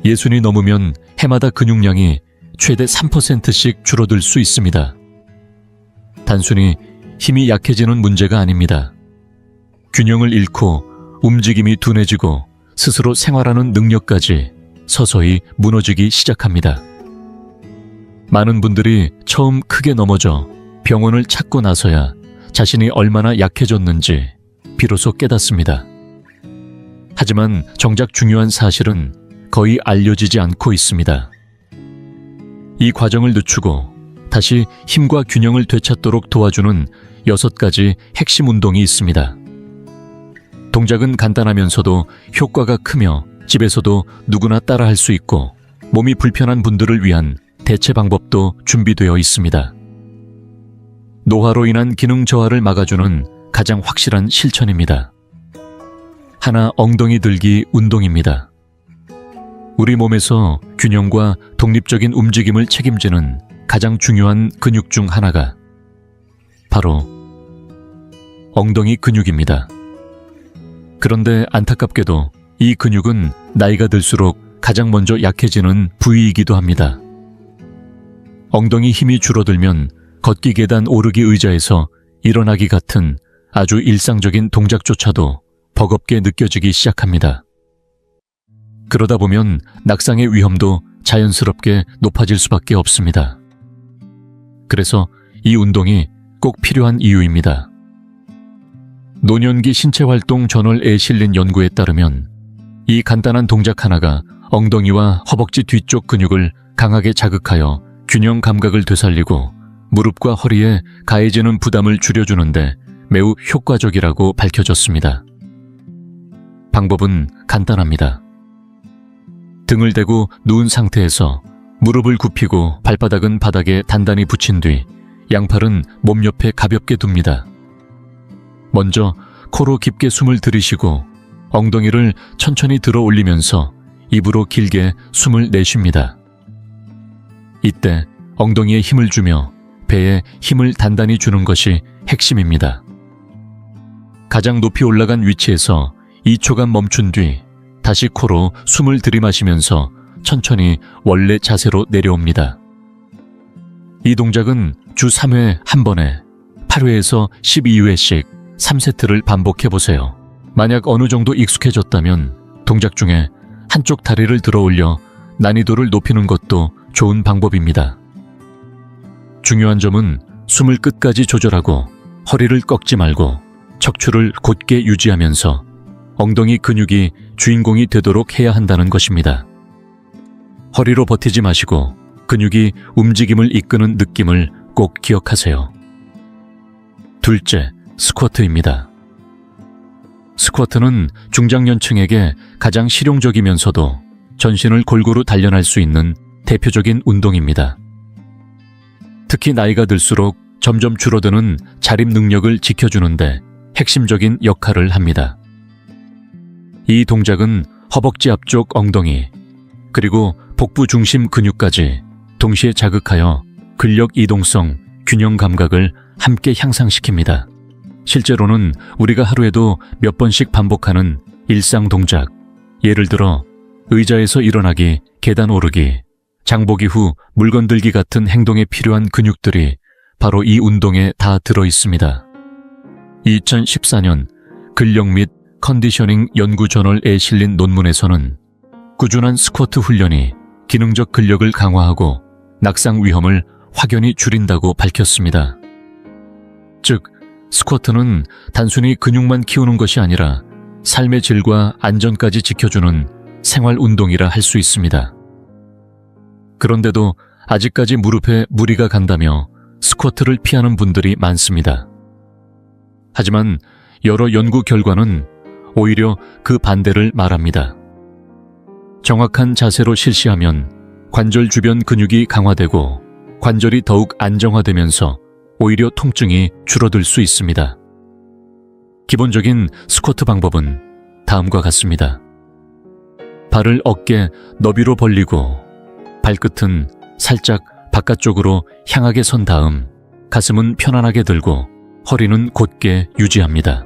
60이 넘으면 해마다 근육량이 최대 3%씩 줄어들 수 있습니다. 단순히 힘이 약해지는 문제가 아닙니다. 균형을 잃고 움직임이 둔해지고 스스로 생활하는 능력까지 서서히 무너지기 시작합니다. 많은 분들이 처음 크게 넘어져 병원을 찾고 나서야 자신이 얼마나 약해졌는지 비로소 깨닫습니다. 하지만 정작 중요한 사실은 거의 알려지지 않고 있습니다. 이 과정을 늦추고 다시 힘과 균형을 되찾도록 도와주는 6가지 핵심 운동이 있습니다. 동작은 간단하면서도 효과가 크며 집에서도 누구나 따라할 수 있고 몸이 불편한 분들을 위한 대체 방법도 준비되어 있습니다. 노화로 인한 기능 저하를 막아주는 가장 확실한 실천입니다. 하나, 엉덩이 들기 운동입니다. 우리 몸에서 균형과 독립적인 움직임을 책임지는 가장 중요한 근육 중 하나가 바로 엉덩이 근육입니다. 그런데 안타깝게도 이 근육은 나이가 들수록 가장 먼저 약해지는 부위이기도 합니다. 엉덩이 힘이 줄어들면 걷기 계단 오르기 의자에서 일어나기 같은 아주 일상적인 동작조차도 버겁게 느껴지기 시작합니다. 그러다 보면 낙상의 위험도 자연스럽게 높아질 수밖에 없습니다. 그래서 이 운동이 꼭 필요한 이유입니다. 노년기 신체활동 저널에 실린 연구에 따르면 이 간단한 동작 하나가 엉덩이와 허벅지 뒤쪽 근육을 강하게 자극하여 균형 감각을 되살리고 무릎과 허리에 가해지는 부담을 줄여주는데 매우 효과적이라고 밝혀졌습니다. 방법은 간단합니다. 등을 대고 누운 상태에서 무릎을 굽히고 발바닥은 바닥에 단단히 붙인 뒤 양팔은 몸 옆에 가볍게 둡니다. 먼저 코로 깊게 숨을 들이쉬고 엉덩이를 천천히 들어 올리면서 입으로 길게 숨을 내쉽니다. 이때 엉덩이에 힘을 주며 배에 힘을 단단히 주는 것이 핵심입니다. 가장 높이 올라간 위치에서 2초간 멈춘 뒤 다시 코로 숨을 들이마시면서 천천히 원래 자세로 내려옵니다. 이 동작은 주 3회 한 번에 8회에서 12회씩 3세트를 반복해보세요. 만약 어느 정도 익숙해졌다면 동작 중에 한쪽 다리를 들어 올려 난이도를 높이는 것도 좋은 방법입니다. 중요한 점은 숨을 끝까지 조절하고 허리를 꺾지 말고 척추를 곧게 유지하면서 엉덩이 근육이 주인공이 되도록 해야 한다는 것입니다. 허리로 버티지 마시고 근육이 움직임을 이끄는 느낌을 꼭 기억하세요. 둘째, 스쿼트입니다. 스쿼트는 중장년층에게 가장 실용적이면서도 전신을 골고루 단련할 수 있는 대표적인 운동입니다. 특히 나이가 들수록 점점 줄어드는 자립 능력을 지켜주는데 핵심적인 역할을 합니다. 이 동작은 허벅지 앞쪽 엉덩이, 그리고 복부 중심 근육까지 동시에 자극하여 근력 이동성, 균형 감각을 함께 향상시킵니다. 실제로는 우리가 하루에도 몇 번씩 반복하는 일상 동작, 예를 들어 의자에서 일어나기, 계단 오르기, 장보기 후 물건 들기 같은 행동에 필요한 근육들이 바로 이 운동에 다 들어 있습니다. 2014년 근력 및 컨디셔닝 연구 저널에 실린 논문에서는 꾸준한 스쿼트 훈련이 기능적 근력을 강화하고 낙상 위험을 확연히 줄인다고 밝혔습니다. 즉, 스쿼트는 단순히 근육만 키우는 것이 아니라 삶의 질과 안전까지 지켜주는 생활 운동이라 할 수 있습니다. 그런데도 아직까지 무릎에 무리가 간다며 스쿼트를 피하는 분들이 많습니다. 하지만 여러 연구 결과는 오히려 그 반대를 말합니다. 정확한 자세로 실시하면 관절 주변 근육이 강화되고 관절이 더욱 안정화되면서 오히려 통증이 줄어들 수 있습니다. 기본적인 스쿼트 방법은 다음과 같습니다. 발을 어깨 너비로 벌리고 발끝은 살짝 바깥쪽으로 향하게 선 다음 가슴은 편안하게 들고 허리는 곧게 유지합니다.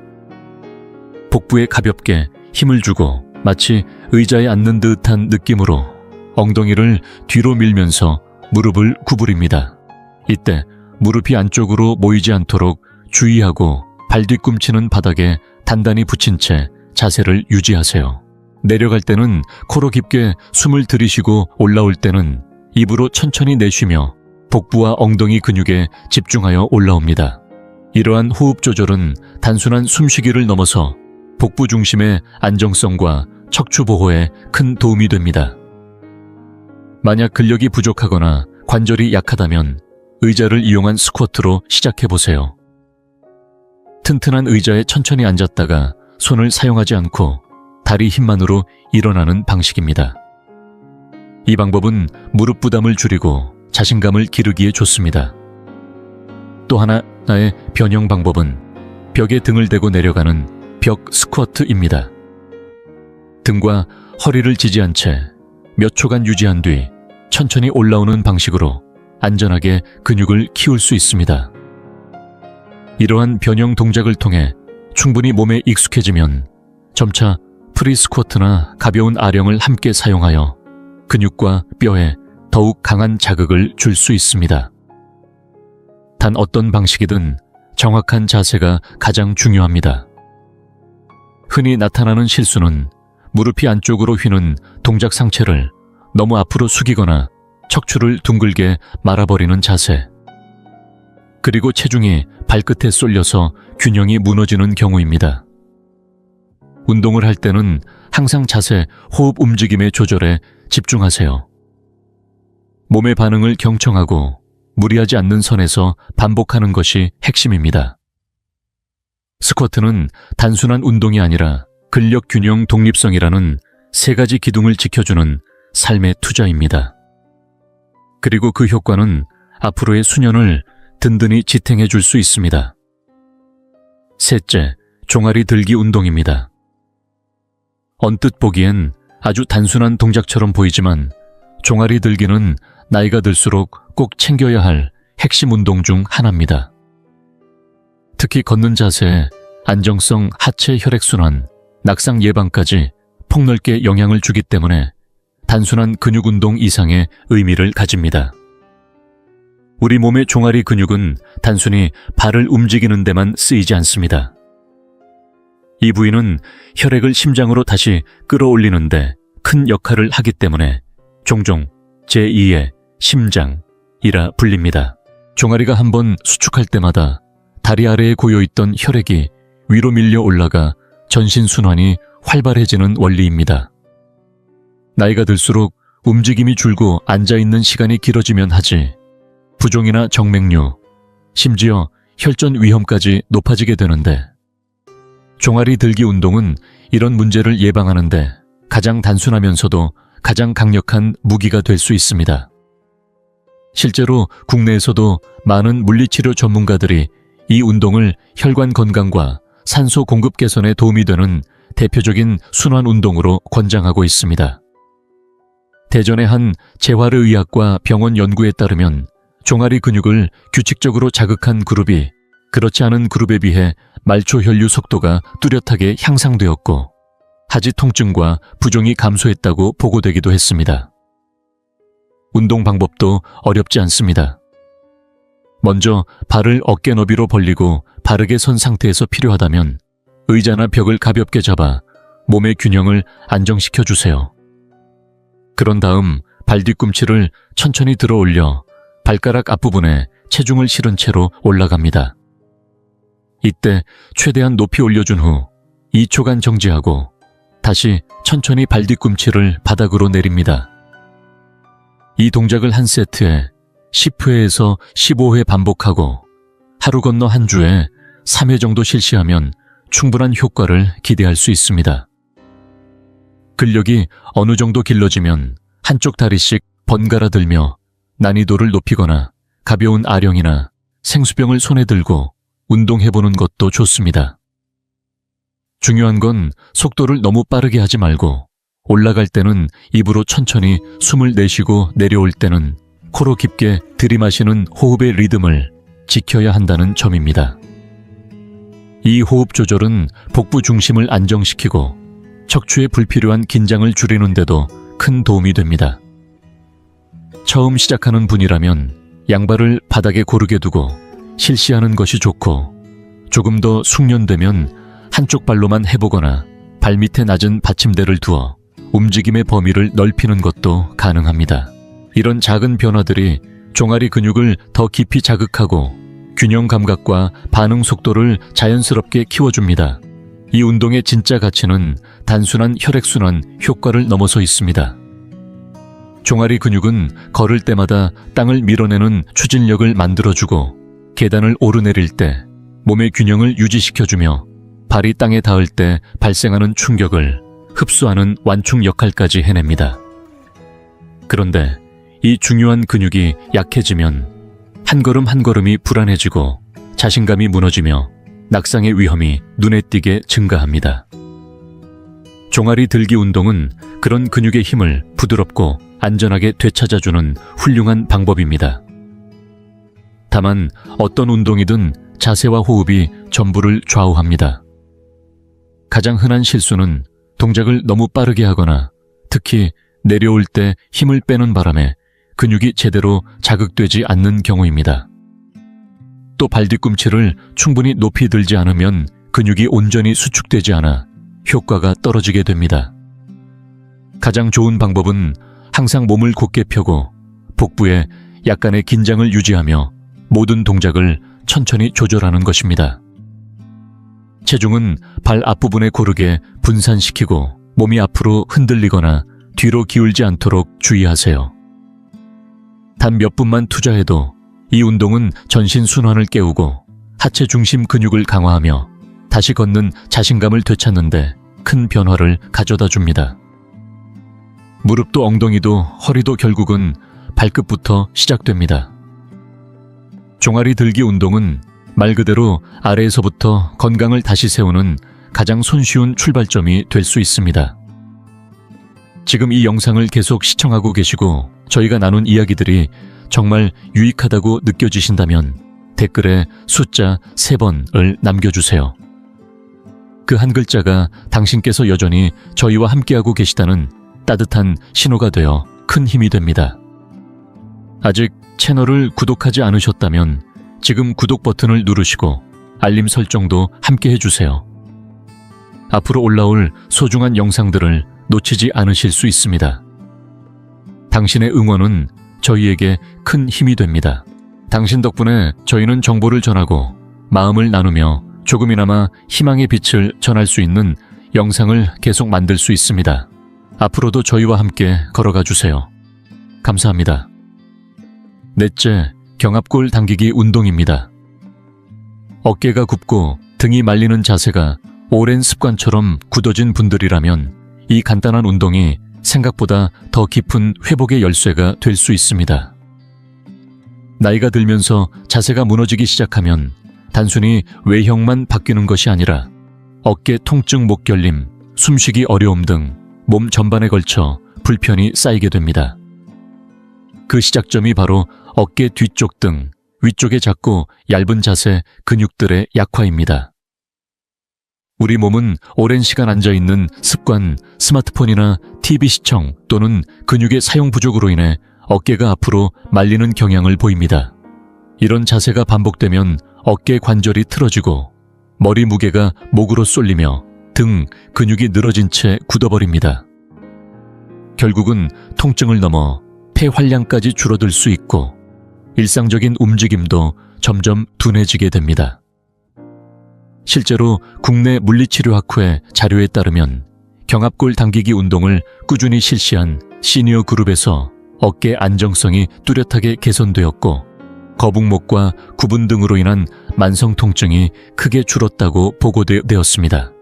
복부에 가볍게 힘을 주고 마치 의자에 앉는 듯한 느낌으로 엉덩이를 뒤로 밀면서 무릎을 구부립니다. 이때 무릎이 안쪽으로 모이지 않도록 주의하고 발 뒤꿈치는 바닥에 단단히 붙인 채 자세를 유지하세요. 내려갈 때는 코로 깊게 숨을 들이쉬고 올라올 때는 입으로 천천히 내쉬며 복부와 엉덩이 근육에 집중하여 올라옵니다. 이러한 호흡 조절은 단순한 숨쉬기를 넘어서 복부 중심의 안정성과 척추 보호에 큰 도움이 됩니다. 만약 근력이 부족하거나 관절이 약하다면 의자를 이용한 스쿼트로 시작해보세요. 튼튼한 의자에 천천히 앉았다가 손을 사용하지 않고 다리 힘만으로 일어나는 방식입니다. 이 방법은 무릎 부담을 줄이고 자신감을 기르기에 좋습니다. 또 하나의 변형 방법은 벽에 등을 대고 내려가는 벽 스쿼트입니다. 등과 허리를 지지한 채 몇 초간 유지한 뒤 천천히 올라오는 방식으로 안전하게 근육을 키울 수 있습니다. 이러한 변형 동작을 통해 충분히 몸에 익숙해지면 점차 프리스쿼트나 가벼운 아령을 함께 사용하여 근육과 뼈에 더욱 강한 자극을 줄 수 있습니다. 단 어떤 방식이든 정확한 자세가 가장 중요합니다. 흔히 나타나는 실수는 무릎이 안쪽으로 휘는 동작 상체를 너무 앞으로 숙이거나 척추를 둥글게 말아버리는 자세, 그리고 체중이 발끝에 쏠려서 균형이 무너지는 경우입니다. 운동을 할 때는 항상 자세, 호흡 움직임의 조절에 집중하세요. 몸의 반응을 경청하고 무리하지 않는 선에서 반복하는 것이 핵심입니다. 스쿼트는 단순한 운동이 아니라 근력 균형 독립성이라는 세 가지 기둥을 지켜주는 삶의 투자입니다. 그리고 그 효과는 앞으로의 수년을 든든히 지탱해 줄 수 있습니다. 셋째, 종아리 들기 운동입니다. 언뜻 보기엔 아주 단순한 동작처럼 보이지만 종아리 들기는 나이가 들수록 꼭 챙겨야 할 핵심 운동 중 하나입니다. 특히 걷는 자세에 안정성, 하체 혈액순환, 낙상 예방까지 폭넓게 영향을 주기 때문에 단순한 근육 운동 이상의 의미를 가집니다. 우리 몸의 종아리 근육은 단순히 발을 움직이는 데만 쓰이지 않습니다. 이 부위는 혈액을 심장으로 다시 끌어올리는데 큰 역할을 하기 때문에 종종 제2의 심장이라 불립니다. 종아리가 한번 수축할 때마다 다리 아래에 고여있던 혈액이 위로 밀려 올라가 전신순환이 활발해지는 원리입니다. 나이가 들수록 움직임이 줄고 앉아있는 시간이 길어지면 하지 부종이나 정맥류, 심지어 혈전 위험까지 높아지게 되는데 종아리 들기 운동은 이런 문제를 예방하는데 가장 단순하면서도 가장 강력한 무기가 될 수 있습니다. 실제로 국내에서도 많은 물리치료 전문가들이 이 운동을 혈관 건강과 산소 공급 개선에 도움이 되는 대표적인 순환 운동으로 권장하고 있습니다. 대전의 한 재활의학과 병원 연구에 따르면 종아리 근육을 규칙적으로 자극한 그룹이 그렇지 않은 그룹에 비해 말초 혈류 속도가 뚜렷하게 향상되었고 하지 통증과 부종이 감소했다고 보고되기도 했습니다. 운동 방법도 어렵지 않습니다. 먼저 발을 어깨 너비로 벌리고 바르게 선 상태에서 필요하다면 의자나 벽을 가볍게 잡아 몸의 균형을 안정시켜 주세요. 그런 다음 발 뒤꿈치를 천천히 들어 올려 발가락 앞부분에 체중을 실은 채로 올라갑니다. 이때 최대한 높이 올려준 후 2초간 정지하고 다시 천천히 발 뒤꿈치를 바닥으로 내립니다. 이 동작을 한 세트에 10회에서 15회 반복하고 하루 건너 한 주에 3회 정도 실시하면 충분한 효과를 기대할 수 있습니다. 근력이 어느 정도 길러지면 한쪽 다리씩 번갈아 들며 난이도를 높이거나 가벼운 아령이나 생수병을 손에 들고 운동해보는 것도 좋습니다. 중요한 건 속도를 너무 빠르게 하지 말고 올라갈 때는 입으로 천천히 숨을 내쉬고 내려올 때는 코로 깊게 들이마시는 호흡의 리듬을 지켜야 한다는 점입니다. 이 호흡 조절은 복부 중심을 안정시키고 척추의 불필요한 긴장을 줄이는 데도 큰 도움이 됩니다. 처음 시작하는 분이라면 양발을 바닥에 고르게 두고 실시하는 것이 좋고, 조금 더 숙련되면 한쪽 발로만 해보거나 발밑에 낮은 받침대를 두어 움직임의 범위를 넓히는 것도 가능합니다. 이런 작은 변화들이 종아리 근육을 더 깊이 자극하고 균형 감각과 반응 속도를 자연스럽게 키워줍니다. 이 운동의 진짜 가치는 단순한 혈액순환 효과를 넘어서 있습니다. 종아리 근육은 걸을 때마다 땅을 밀어내는 추진력을 만들어주고, 계단을 오르내릴 때 몸의 균형을 유지시켜주며, 발이 땅에 닿을 때 발생하는 충격을 흡수하는 완충 역할까지 해냅니다. 그런데 이 중요한 근육이 약해지면 한 걸음 한 걸음이 불안해지고 자신감이 무너지며 낙상의 위험이 눈에 띄게 증가합니다. 종아리 들기 운동은 그런 근육의 힘을 부드럽고 안전하게 되찾아주는 훌륭한 방법입니다. 다만 어떤 운동이든 자세와 호흡이 전부를 좌우합니다. 가장 흔한 실수는 동작을 너무 빠르게 하거나, 특히 내려올 때 힘을 빼는 바람에 근육이 제대로 자극되지 않는 경우입니다. 또 발뒤꿈치를 충분히 높이 들지 않으면 근육이 온전히 수축되지 않아 효과가 떨어지게 됩니다. 가장 좋은 방법은 항상 몸을 곧게 펴고 복부에 약간의 긴장을 유지하며 모든 동작을 천천히 조절하는 것입니다. 체중은 발 앞부분에 고르게 분산시키고 몸이 앞으로 흔들리거나 뒤로 기울지 않도록 주의하세요. 단 몇 분만 투자해도 이 운동은 전신 순환을 깨우고 하체 중심 근육을 강화하며 다시 걷는 자신감을 되찾는데 큰 변화를 가져다 줍니다. 무릎도 엉덩이도 허리도 결국은 발끝부터 시작됩니다. 종아리 들기 운동은 말 그대로 아래에서부터 건강을 다시 세우는 가장 손쉬운 출발점이 될 수 있습니다. 지금 이 영상을 계속 시청하고 계시고 저희가 나눈 이야기들이 정말 유익하다고 느껴지신다면 댓글에 숫자 3번을 남겨주세요. 그 한 글자가 당신께서 여전히 저희와 함께하고 계시다는 따뜻한 신호가 되어 큰 힘이 됩니다. 아직 채널을 구독하지 않으셨다면 지금 구독 버튼을 누르시고 알림 설정도 함께 해주세요. 앞으로 올라올 소중한 영상들을 놓치지 않으실 수 있습니다. 당신의 응원은 저희에게 큰 힘이 됩니다. 당신 덕분에 저희는 정보를 전하고 마음을 나누며 조금이나마 희망의 빛을 전할 수 있는 영상을 계속 만들 수 있습니다. 앞으로도 저희와 함께 걸어가 주세요. 감사합니다. 넷째, 경합골 당기기 운동입니다. 어깨가 굽고 등이 말리는 자세가 오랜 습관처럼 굳어진 분들이라면 이 간단한 운동이 생각보다 더 깊은 회복의 열쇠가 될 수 있습니다. 나이가 들면서 자세가 무너지기 시작하면 단순히 외형만 바뀌는 것이 아니라 어깨 통증, 목결림, 숨쉬기 어려움 등 몸 전반에 걸쳐 불편이 쌓이게 됩니다. 그 시작점이 바로 어깨 뒤쪽 등 위쪽의 작고 얇은 자세 근육들의 약화입니다. 우리 몸은 오랜 시간 앉아있는 습관, 스마트폰이나 TV 시청 또는 근육의 사용 부족으로 인해 어깨가 앞으로 말리는 경향을 보입니다. 이런 자세가 반복되면 어깨 관절이 틀어지고 머리 무게가 목으로 쏠리며 등 근육이 늘어진 채 굳어버립니다. 결국은 통증을 넘어 폐활량까지 줄어들 수 있고 일상적인 움직임도 점점 둔해지게 됩니다. 실제로 국내 물리치료학회 자료에 따르면 경합골 당기기 운동을 꾸준히 실시한 시니어 그룹에서 어깨 안정성이 뚜렷하게 개선되었고 거북목과 구분 등으로 인한 만성 통증이 크게 줄었다고 보고되었습니다.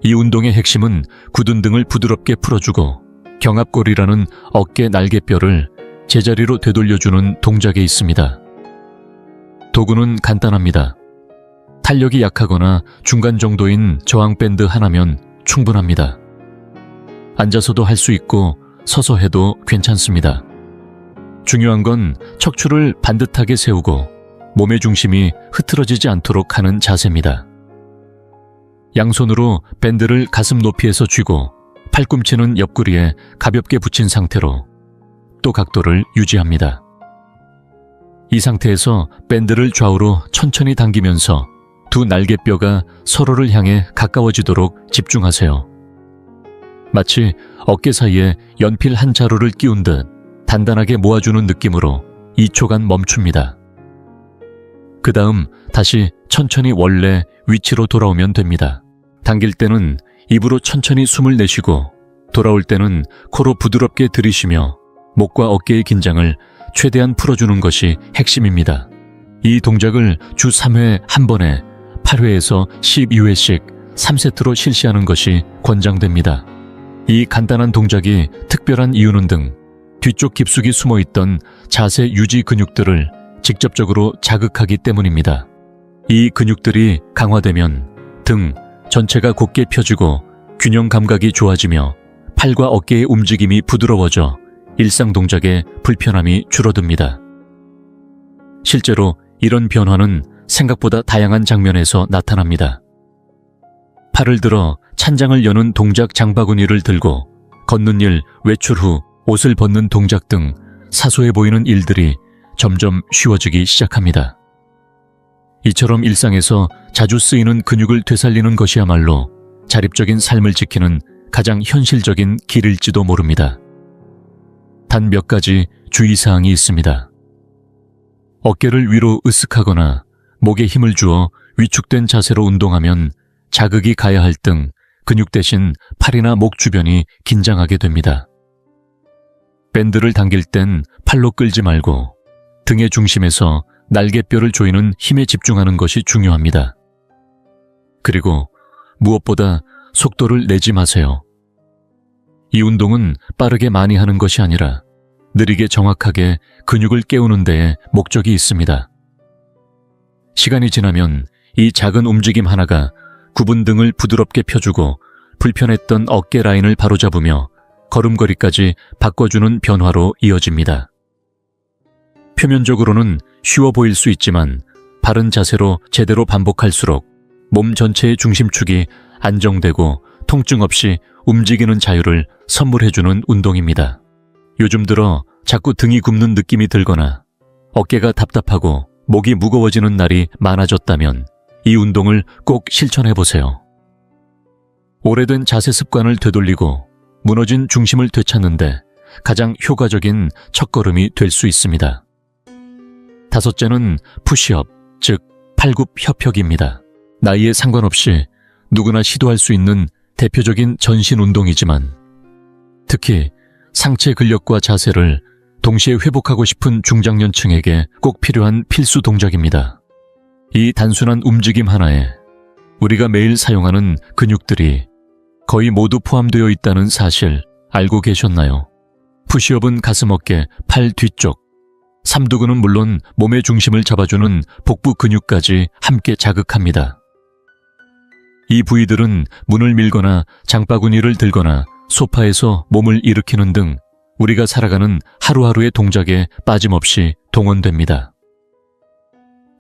이 운동의 핵심은 굳은 등을 부드럽게 풀어주고 경합골이라는 어깨 날개뼈를 제자리로 되돌려주는 동작에 있습니다. 도구는 간단합니다. 탄력이 약하거나 중간 정도인 저항밴드 하나면 충분합니다. 앉아서도 할 수 있고 서서 해도 괜찮습니다. 중요한 건 척추를 반듯하게 세우고 몸의 중심이 흐트러지지 않도록 하는 자세입니다. 양손으로 밴드를 가슴 높이에서 쥐고 팔꿈치는 옆구리에 가볍게 붙인 상태로 90도 각도를 유지합니다. 이 상태에서 밴드를 좌우로 천천히 당기면서 두 날개뼈가 서로를 향해 가까워지도록 집중하세요. 마치 어깨 사이에 연필 한 자루를 끼운 듯 단단하게 모아주는 느낌으로 2초간 멈춥니다. 그 다음 다시 천천히 원래 위치로 돌아오면 됩니다. 당길 때는 입으로 천천히 숨을 내쉬고 돌아올 때는 코로 부드럽게 들이쉬며 목과 어깨의 긴장을 최대한 풀어주는 것이 핵심입니다. 이 동작을 주 3회 한 번에 8회에서 12회씩 3세트로 실시하는 것이 권장됩니다. 이 간단한 동작이 특별한 이유는 등 뒤쪽 깊숙이 숨어있던 자세 유지 근육들을 직접적으로 자극하기 때문입니다. 이 근육들이 강화되면 등 전체가 곧게 펴지고 균형 감각이 좋아지며 팔과 어깨의 움직임이 부드러워져 일상 동작의 불편함이 줄어듭니다. 실제로 이런 변화는 생각보다 다양한 장면에서 나타납니다. 팔을 들어 찬장을 여는 동작 장바구니를 들고 걷는 일, 외출 후 옷을 벗는 동작 등 사소해 보이는 일들이 점점 쉬워지기 시작합니다. 이처럼 일상에서 자주 쓰이는 근육을 되살리는 것이야말로 자립적인 삶을 지키는 가장 현실적인 길일지도 모릅니다. 단 몇 가지 주의사항이 있습니다. 어깨를 위로 으쓱하거나 목에 힘을 주어 위축된 자세로 운동하면 자극이 가야 할 등 근육 대신 팔이나 목 주변이 긴장하게 됩니다. 밴드를 당길 땐 팔로 끌지 말고 등의 중심에서 날개뼈를 조이는 힘에 집중하는 것이 중요합니다. 그리고 무엇보다 속도를 내지 마세요. 이 운동은 빠르게 많이 하는 것이 아니라 느리게 정확하게 근육을 깨우는 데에 목적이 있습니다. 시간이 지나면 이 작은 움직임 하나가 굽은 등을 부드럽게 펴주고 불편했던 어깨 라인을 바로잡으며 걸음걸이까지 바꿔주는 변화로 이어집니다. 표면적으로는 쉬워 보일 수 있지만 바른 자세로 제대로 반복할수록 몸 전체의 중심축이 안정되고 통증 없이 움직이는 자유를 선물해주는 운동입니다. 요즘 들어 자꾸 등이 굽는 느낌이 들거나 어깨가 답답하고 목이 무거워지는 날이 많아졌다면 이 운동을 꼭 실천해보세요. 오래된 자세 습관을 되돌리고 무너진 중심을 되찾는데 가장 효과적인 첫걸음이 될 수 있습니다. 다섯째는 푸시업, 즉 팔굽혀펴기입니다. 나이에 상관없이 누구나 시도할 수 있는 대표적인 전신 운동이지만 특히 상체 근력과 자세를 동시에 회복하고 싶은 중장년층에게 꼭 필요한 필수 동작입니다. 이 단순한 움직임 하나에 우리가 매일 사용하는 근육들이 거의 모두 포함되어 있다는 사실 알고 계셨나요? 푸시업은 가슴, 어깨, 팔 뒤쪽, 삼두근은 물론 몸의 중심을 잡아주는 복부 근육까지 함께 자극합니다. 이 부위들은 문을 밀거나 장바구니를 들거나 소파에서 몸을 일으키는 등 우리가 살아가는 하루하루의 동작에 빠짐없이 동원됩니다.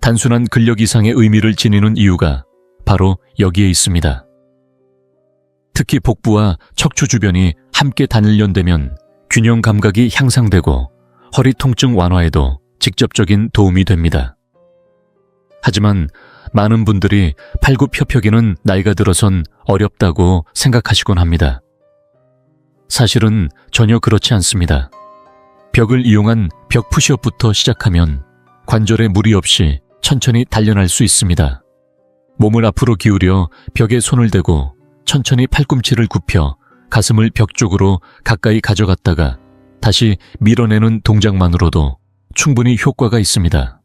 단순한 근력 이상의 의미를 지니는 이유가 바로 여기에 있습니다. 특히 복부와 척추 주변이 함께 단련되면 균형 감각이 향상되고 허리 통증 완화에도 직접적인 도움이 됩니다. 하지만 많은 분들이 팔굽혀펴기는 나이가 들어선 어렵다고 생각하시곤 합니다. 사실은 전혀 그렇지 않습니다. 벽을 이용한 벽 푸시업부터 시작하면 관절에 무리 없이 천천히 단련할 수 있습니다. 몸을 앞으로 기울여 벽에 손을 대고 천천히 팔꿈치를 굽혀 가슴을 벽 쪽으로 가까이 가져갔다가 다시 밀어내는 동작만으로도 충분히 효과가 있습니다.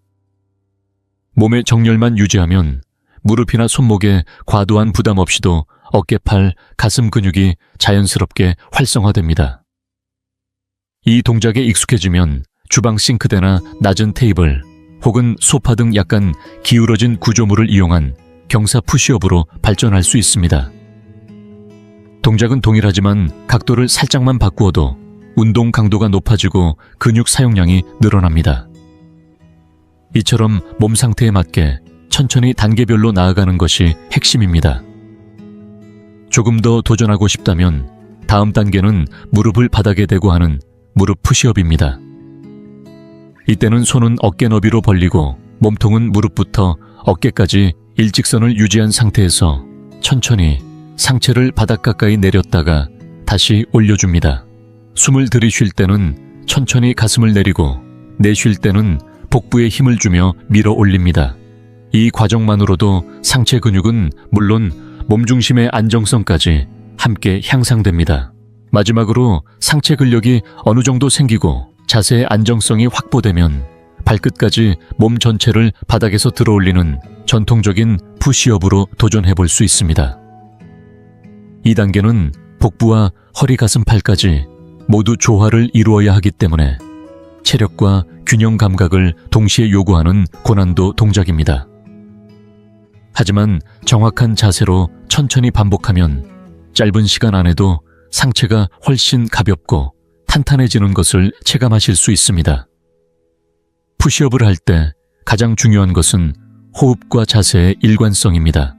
몸의 정렬만 유지하면 무릎이나 손목에 과도한 부담 없이도 어깨, 팔, 가슴 근육이 자연스럽게 활성화됩니다. 이 동작에 익숙해지면 주방 싱크대나 낮은 테이블 혹은 소파 등 약간 기울어진 구조물을 이용한 경사 푸시업으로 발전할 수 있습니다. 동작은 동일하지만 각도를 살짝만 바꾸어도 운동 강도가 높아지고 근육 사용량이 늘어납니다. 이처럼 몸 상태에 맞게 천천히 단계별로 나아가는 것이 핵심입니다. 조금 더 도전하고 싶다면 다음 단계는 무릎을 바닥에 대고 하는 무릎 푸시업입니다. 이때는 손은 어깨 너비로 벌리고 몸통은 무릎부터 어깨까지 일직선을 유지한 상태에서 천천히 상체를 바닥 가까이 내렸다가 다시 올려줍니다. 숨을 들이쉴 때는 천천히 가슴을 내리고 내쉴 때는 복부에 힘을 주며 밀어 올립니다. 이 과정만으로도 상체 근육은 물론 몸중심의 안정성까지 함께 향상됩니다. 마지막으로 상체 근력이 어느 정도 생기고 자세의 안정성이 확보되면 발끝까지 몸 전체를 바닥에서 들어올리는 전통적인 푸시업으로 도전해 볼 수 있습니다. 이 단계는 복부와 허리, 가슴, 팔까지 모두 조화를 이루어야 하기 때문에 체력과 균형 감각을 동시에 요구하는 고난도 동작입니다. 하지만 정확한 자세로 천천히 반복하면 짧은 시간 안에도 상체가 훨씬 가볍고 탄탄해지는 것을 체감하실 수 있습니다. 푸시업을 할 때 가장 중요한 것은 호흡과 자세의 일관성입니다.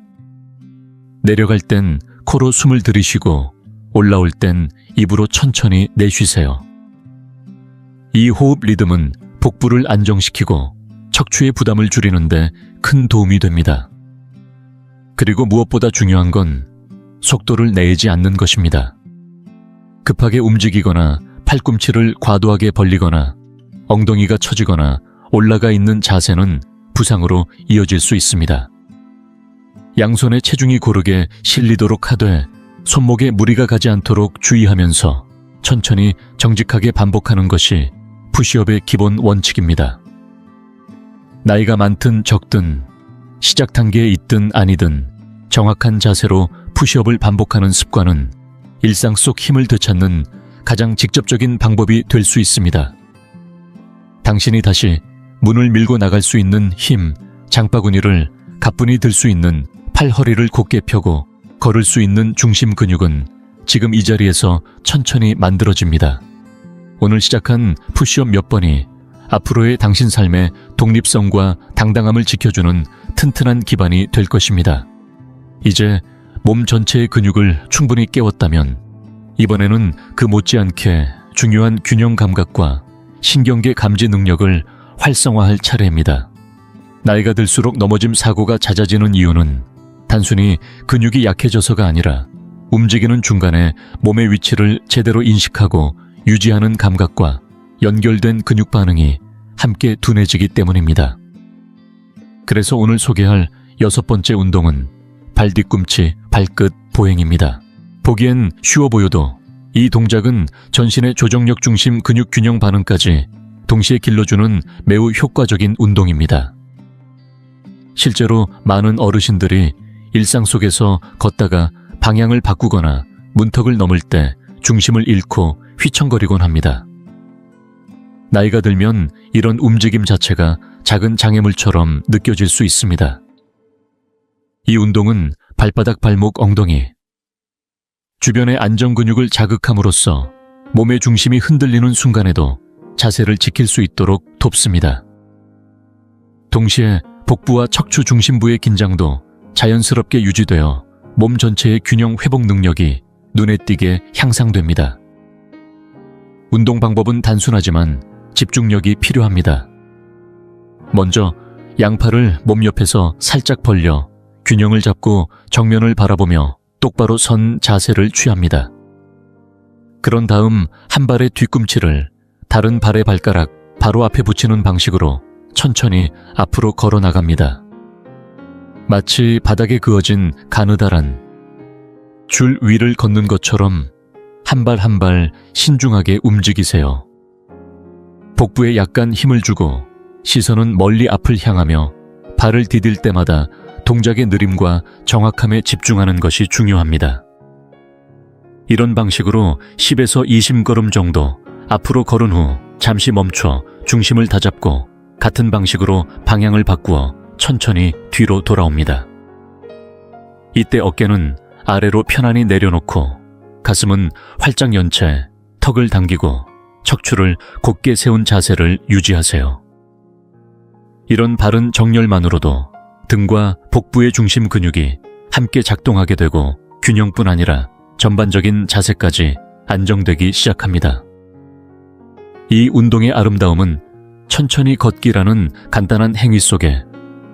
내려갈 땐 코로 숨을 들이쉬고 올라올 땐 입으로 천천히 내쉬세요. 이 호흡 리듬은 복부를 안정시키고 척추의 부담을 줄이는데 큰 도움이 됩니다. 그리고 무엇보다 중요한 건 속도를 내지 않는 것입니다. 급하게 움직이거나 팔꿈치를 과도하게 벌리거나 엉덩이가 처지거나 올라가 있는 자세는 부상으로 이어질 수 있습니다. 양손의 체중이 고르게 실리도록 하되 손목에 무리가 가지 않도록 주의하면서 천천히 정직하게 반복하는 것이 푸시업의 기본 원칙입니다. 나이가 많든 적든 시작 단계에 있든 아니든 정확한 자세로 푸시업을 반복하는 습관은 일상 속 힘을 되찾는 가장 직접적인 방법이 될 수 있습니다. 당신이 다시 문을 밀고 나갈 수 있는 힘, 장바구니를 가뿐히 들 수 있는 팔, 허리를 곧게 펴고 걸을 수 있는 중심 근육은 지금 이 자리에서 천천히 만들어집니다. 오늘 시작한 푸시업 몇 번이 앞으로의 당신 삶의 독립성과 당당함을 지켜주는 튼튼한 기반이 될 것입니다. 이제 몸 전체의 근육을 충분히 깨웠다면 이번에는 그 못지않게 중요한 균형 감각과 신경계 감지 능력을 활성화할 차례입니다. 나이가 들수록 넘어짐 사고가 잦아지는 이유는 단순히 근육이 약해져서가 아니라 움직이는 중간에 몸의 위치를 제대로 인식하고 유지하는 감각과 연결된 근육 반응이 함께 둔해지기 때문입니다. 그래서 오늘 소개할 6번째 운동은 발 뒤꿈치, 발끝 보행입니다. 보기엔 쉬워 보여도 이 동작은 전신의 조정력 중심 근육 균형 반응까지 동시에 길러주는 매우 효과적인 운동입니다. 실제로 많은 어르신들이 일상 속에서 걷다가 방향을 바꾸거나 문턱을 넘을 때 중심을 잃고 휘청거리곤 합니다. 나이가 들면 이런 움직임 자체가 작은 장애물처럼 느껴질 수 있습니다. 이 운동은 발바닥, 발목, 엉덩이, 주변의 안정 근육을 자극함으로써 몸의 중심이 흔들리는 순간에도 자세를 지킬 수 있도록 돕습니다. 동시에 복부와 척추 중심부의 긴장도 자연스럽게 유지되어 몸 전체의 균형 회복 능력이 눈에 띄게 향상됩니다. 운동 방법은 단순하지만 집중력이 필요합니다. 먼저 양팔을 몸 옆에서 살짝 벌려 균형을 잡고 정면을 바라보며 똑바로 선 자세를 취합니다. 그런 다음 한 발의 뒤꿈치를 다른 발의 발가락 바로 앞에 붙이는 방식으로 천천히 앞으로 걸어 나갑니다. 마치 바닥에 그어진 가느다란 줄 위를 걷는 것처럼 한 발 한 발 신중하게 움직이세요. 복부에 약간 힘을 주고 시선은 멀리 앞을 향하며 발을 디딜 때마다 동작의 느림과 정확함에 집중하는 것이 중요합니다. 이런 방식으로 10에서 20걸음 정도 앞으로 걸은 후 잠시 멈춰 중심을 다잡고 같은 방식으로 방향을 바꾸어 천천히 뒤로 돌아옵니다. 이때 어깨는 아래로 편안히 내려놓고 가슴은 활짝 연 채 턱을 당기고 척추를 곧게 세운 자세를 유지하세요. 이런 바른 정렬만으로도 등과 복부의 중심 근육이 함께 작동하게 되고 균형뿐 아니라 전반적인 자세까지 안정되기 시작합니다. 이 운동의 아름다움은 천천히 걷기라는 간단한 행위 속에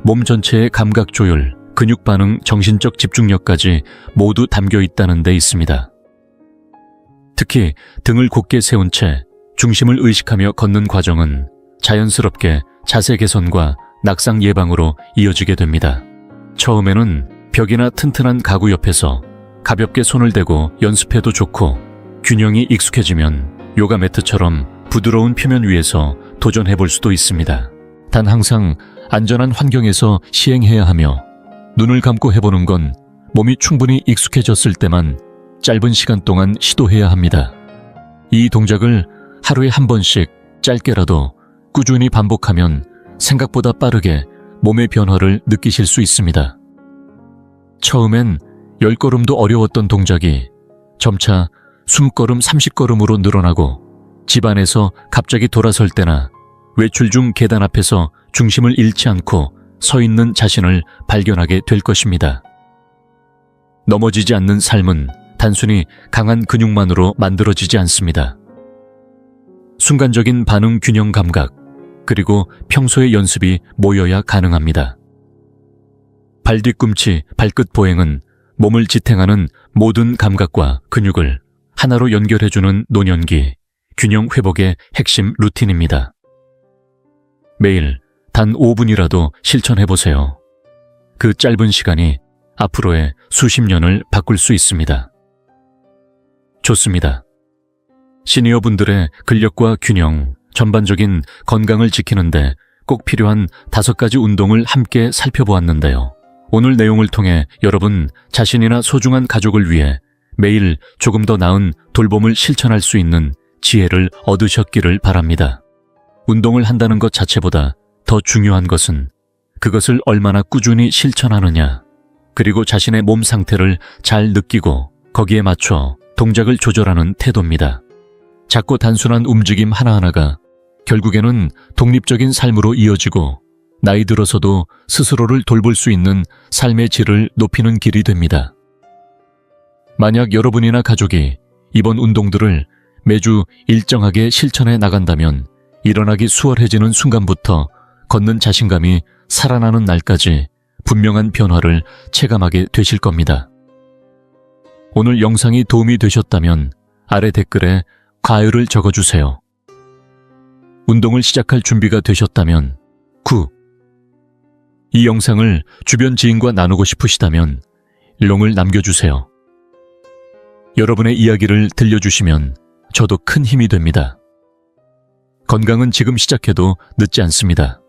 몸 전체의 감각 조율, 근육 반응, 정신적 집중력까지 모두 담겨 있다는 데 있습니다. 특히 등을 곧게 세운 채 중심을 의식하며 걷는 과정은 자연스럽게 자세 개선과 낙상 예방으로 이어지게 됩니다. 처음에는 벽이나 튼튼한 가구 옆에서 가볍게 손을 대고 연습해도 좋고, 균형이 익숙해지면 요가 매트처럼 부드러운 표면 위에서 도전해 볼 수도 있습니다. 단 항상 안전한 환경에서 시행해야 하며, 눈을 감고 해보는 건 몸이 충분히 익숙해졌을 때만 짧은 시간 동안 시도해야 합니다. 이 동작을 하루에 한 번씩 짧게라도 꾸준히 반복하면 생각보다 빠르게 몸의 변화를 느끼실 수 있습니다. 처음엔 10걸음도 어려웠던 동작이 점차 20걸음, 30걸음으로 늘어나고, 집안에서 갑자기 돌아설 때나 외출 중 계단 앞에서 중심을 잃지 않고 서 있는 자신을 발견하게 될 것입니다. 넘어지지 않는 삶은 단순히 강한 근육만으로 만들어지지 않습니다. 순간적인 반응 균형 감각, 그리고 평소의 연습이 모여야 가능합니다. 발 뒤꿈치, 발끝 보행은 몸을 지탱하는 모든 감각과 근육을 하나로 연결해주는 노년기, 균형 회복의 핵심 루틴입니다. 매일 단 5분이라도 실천해보세요. 그 짧은 시간이 앞으로의 수십 년을 바꿀 수 있습니다. 좋습니다. 시니어분들의 근력과 균형, 전반적인 건강을 지키는데 꼭 필요한 5가지 운동을 함께 살펴보았는데요. 오늘 내용을 통해 여러분 자신이나 소중한 가족을 위해 매일 조금 더 나은 돌봄을 실천할 수 있는 지혜를 얻으셨기를 바랍니다. 운동을 한다는 것 자체보다 더 중요한 것은 그것을 얼마나 꾸준히 실천하느냐, 그리고 자신의 몸 상태를 잘 느끼고 거기에 맞춰 동작을 조절하는 태도입니다. 작고 단순한 움직임 하나하나가 결국에는 독립적인 삶으로 이어지고, 나이 들어서도 스스로를 돌볼 수 있는 삶의 질을 높이는 길이 됩니다. 만약 여러분이나 가족이 이번 운동들을 매주 일정하게 실천해 나간다면 일어나기 수월해지는 순간부터 걷는 자신감이 살아나는 날까지 분명한 변화를 체감하게 되실 겁니다. 오늘 영상이 도움이 되셨다면 아래 댓글에 과요를 적어주세요. 운동을 시작할 준비가 되셨다면 9. 이 영상을 주변 지인과 나누고 싶으시다면 1을 남겨주세요. 여러분의 이야기를 들려주시면 저도 큰 힘이 됩니다. 건강은 지금 시작해도 늦지 않습니다.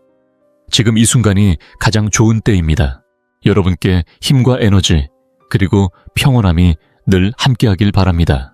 지금 이 순간이 가장 좋은 때입니다. 여러분께 힘과 에너지, 그리고 평온함이 늘 함께하길 바랍니다.